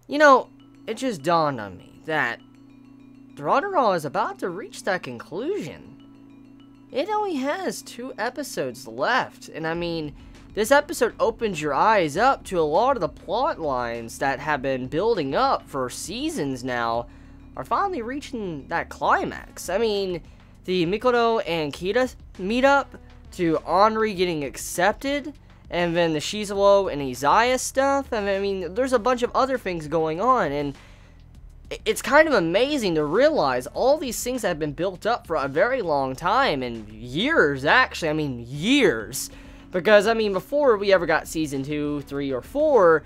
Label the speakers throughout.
Speaker 1: You know, it just dawned on me that Durarara is about to reach that conclusion. It only has 2 episodes left, and I mean, this episode opens your eyes up to a lot of the plot lines that have been building up for seasons now are finally reaching that climax. I mean, the Mikoto and Kita meetup, to Henri getting accepted, and then the Shizuo and Izaya stuff. I mean, there's a bunch of other things going on, and it's kind of amazing to realize all these things have been built up for a very long time, and years, actually. I mean, years. Because, I mean, before we ever got Season 2, 3, or 4,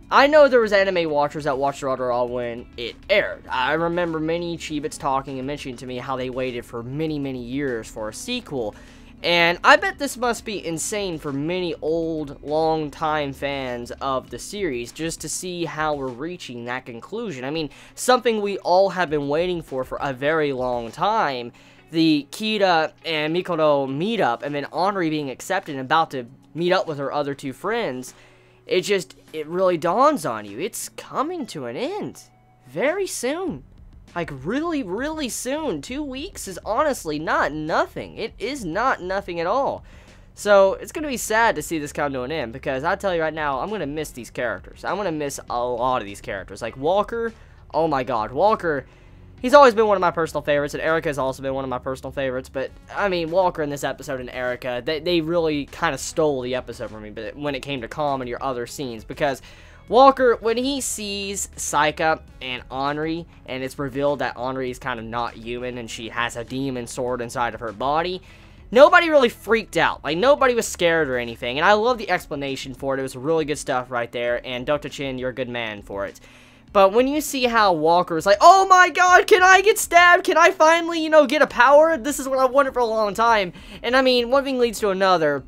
Speaker 1: I know there was anime watchers that watched Durarara when it aired. I remember many Chibits talking and mentioning to me how they waited for many, many years for a sequel. And I bet this must be insane for many old, long-time fans of the series, just to see how we're reaching that conclusion. I mean, something we all have been waiting for a very long time. The Kita and Mikoto meetup, and then Henri being accepted and about to meet up with her other 2 friends. It really dawns on you. It's coming to an end. Very soon. Like, really, really soon. 2 weeks is honestly not nothing. It is not nothing at all. So, it's going to be sad to see this come to an end, because I tell you right now, I'm going to miss these characters. I'm going to miss a lot of these characters. Like, Walker, oh my god, Walker, he's always been one of my personal favorites, and Erica has also been one of my personal favorites, but, I mean, Walker in this episode and Erica, they really kind of stole the episode from me, but when it came to comedy or other scenes, because Walker, when he sees Saika and Henri, and it's revealed that Henri is kind of not human, and she has a demon sword inside of her body, nobody really freaked out. Like, nobody was scared or anything, and I love the explanation for it. It was really good stuff right there, and Dr. Chin, you're a good man for it. But when you see how Walker is like, oh my god, can I get stabbed? Can I finally, you know, get a power? This is what I wanted for a long time. And I mean, one thing leads to another.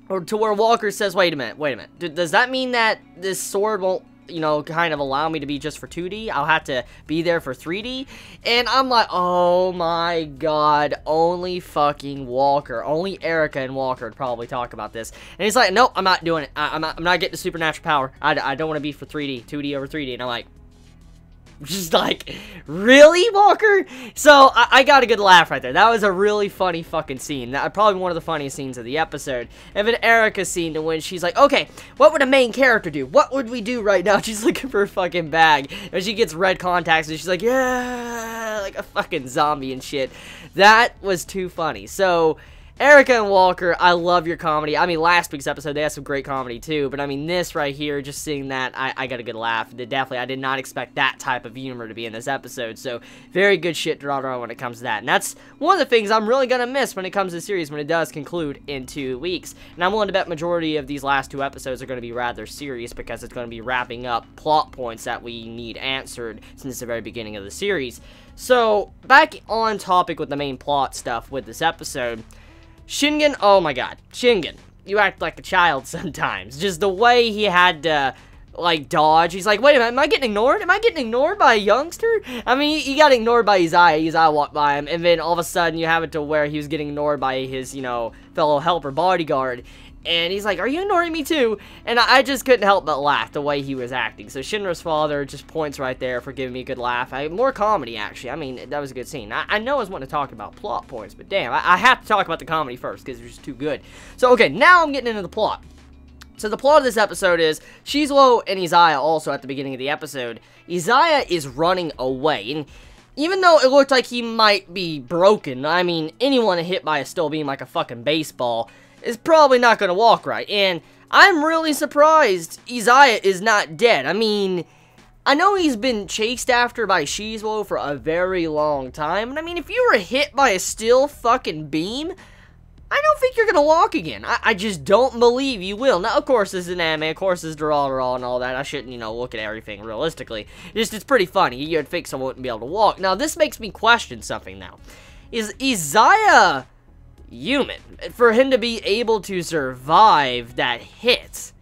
Speaker 1: Or to where Walker says, wait a minute. Does that mean that this sword won't, you know, kind of allow me to be just for 2D? I'll have to be there for 3D? And I'm like, oh my god, only fucking Walker. Only Erica and Walker would probably talk about this. And he's like, nope, I'm not doing it. I'm not getting the supernatural power. I don't want to be for 3D, 2D over 3D. And I'm like, just like, really, Walker? So, I got a good laugh right there. That was a really funny fucking scene. That probably one of the funniest scenes of the episode. And then Erica's scene to when she's like, okay, what would a main character do? What would we do right now? She's looking for her fucking bag. And she gets red contacts and she's like, yeah, like a fucking zombie and shit. That was too funny. So, Erica and Walker, I love your comedy. I mean, last week's episode, they had some great comedy, too. But, I mean, this right here, just seeing that, I got a good laugh. Definitely, I did not expect that type of humor to be in this episode. So, very good shit, Durarara, when it comes to that. And that's one of the things I'm really going to miss when it comes to the series, when it does conclude in 2 weeks. And I'm willing to bet majority of these last 2 episodes are going to be rather serious, because it's going to be wrapping up plot points that we need answered since the very beginning of the series. So, back on topic with the main plot stuff with this episode, Shingen, oh my god, Shingen, you act like a child sometimes. Just the way he had to, like, dodge. He's like, wait a minute, am I getting ignored? Am I getting ignored by a youngster? I mean, he got ignored by Izaya. Izaya walked by him, and then all of a sudden you have it to where he was getting ignored by his, you know, fellow helper bodyguard. And he's like, are you ignoring me too? And I just couldn't help but laugh the way he was acting. So Shinra's father just points right there for giving me a good laugh. More comedy, actually. I mean, that was a good scene. I know I was wanting to talk about plot points, but damn, I have to talk about the comedy first because it was just too good. So, okay, now I'm getting into the plot. So the plot of this episode is, Shizuo and Izaya also at the beginning of the episode, Izaya is running away. And even though it looked like he might be broken, I mean, anyone hit by a steel beam like a fucking baseball is probably not going to walk right. And I'm really surprised Izaya is not dead. I mean, I know he's been chased after by Shizuo for a very long time. And I mean, if you were hit by a steel fucking beam, I don't think you're going to walk again. I just don't believe you will. Now, of course, this is an anime. Of course, this is Durarara and all that. I shouldn't, you know, look at everything realistically. It's pretty funny. You'd think someone wouldn't be able to walk. Now, this makes me question something now. Is Izaya human for him to be able to survive that hit?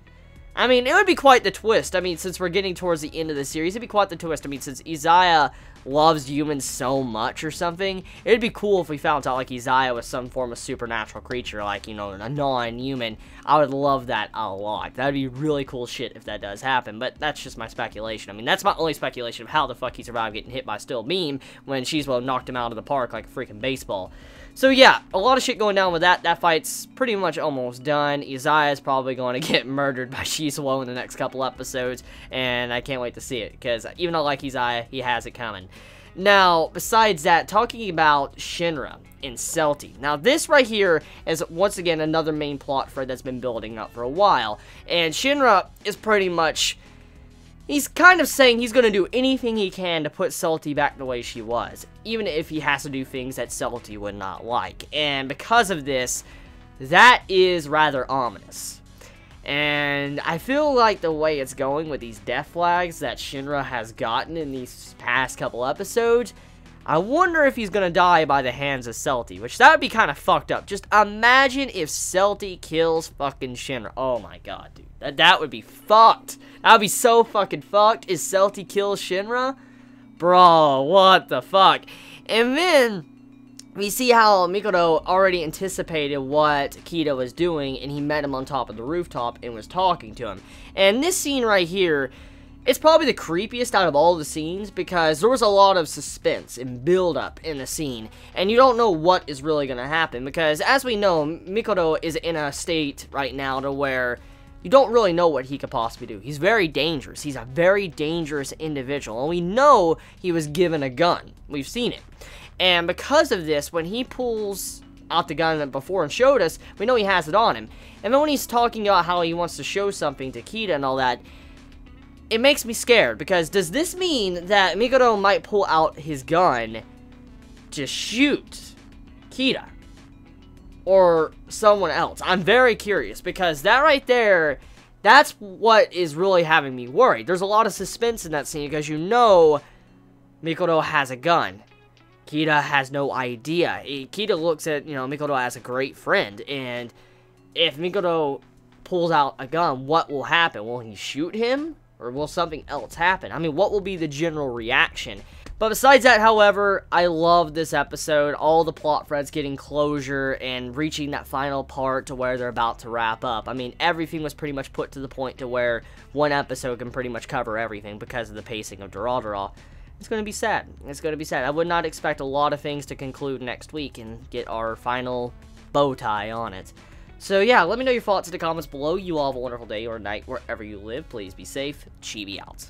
Speaker 1: I mean, it would be quite the twist. I mean, since we're getting towards the end of the series, it'd be quite the twist. I mean, since Izaya loves humans so much or something. It'd be cool if we found out, like, Izaya was some form of supernatural creature, like, you know, a non-human. I would love that a lot. That'd be really cool shit if that does happen, but that's just my speculation. I mean, that's my only speculation of how the fuck he survived getting hit by a steel beam when Shizue knocked him out of the park like a freaking baseball. So yeah, a lot of shit going down with that. That fight's pretty much almost done. Izaya is probably going to get murdered by Shizue in the next couple episodes, and I can't wait to see it, because even though I like Izaya, he has it coming. Now, besides that, talking about Shinra and Celti. Now, this right here is, once again, another main plot thread that's been building up for a while, and Shinra is pretty much... he's kind of saying he's going to do anything he can to put Celti back the way she was, even if he has to do things that Celti would not like. And because of this, that is rather ominous. And I feel like the way it's going with these death flags that Shinra has gotten in these past couple episodes, I wonder if he's going to die by the hands of Celti, which that would be kind of fucked up. Just imagine if Celti kills fucking Shinra. Oh my god, dude. That would be fucked. That would be so fucking fucked if Celti kills Shinra. Bro, what the fuck? And then we see how Mikoto already anticipated what Kita was doing, and he met him on top of the rooftop and was talking to him. And this scene right here, it's probably the creepiest out of all the scenes, because there was a lot of suspense and build-up in the scene, and you don't know what is really going to happen, because as we know, Mikoto is in a state right now to where you don't really know what he could possibly do. He's very dangerous. He's a very dangerous individual, and we know he was given a gun. We've seen it. And because of this, when he pulls out the gun before and showed us, we know he has it on him. And then when he's talking about how he wants to show something to Kita and all that, it makes me scared, because does this mean that Mikoto might pull out his gun to shoot Kita? Or someone else? I'm very curious, because that right there, that's what is really having me worried. There's a lot of suspense in that scene, because you know Mikoto has a gun. Kita has no idea. Kita looks at, you know, Mikoto as a great friend, and if Mikoto pulls out a gun, what will happen? Will he shoot him? Or will something else happen? I mean, what will be the general reaction? But besides that, however, I love this episode. All the plot threads getting closure and reaching that final part to where they're about to wrap up. I mean, everything was pretty much put to the point to where one episode can pretty much cover everything because of the pacing of Durarara. It's going to be sad. It's going to be sad. I would not expect a lot of things to conclude next week and get our final bow tie on it. So yeah, let me know your thoughts in the comments below. You all have a wonderful day or night wherever you live. Please be safe. Chibi out.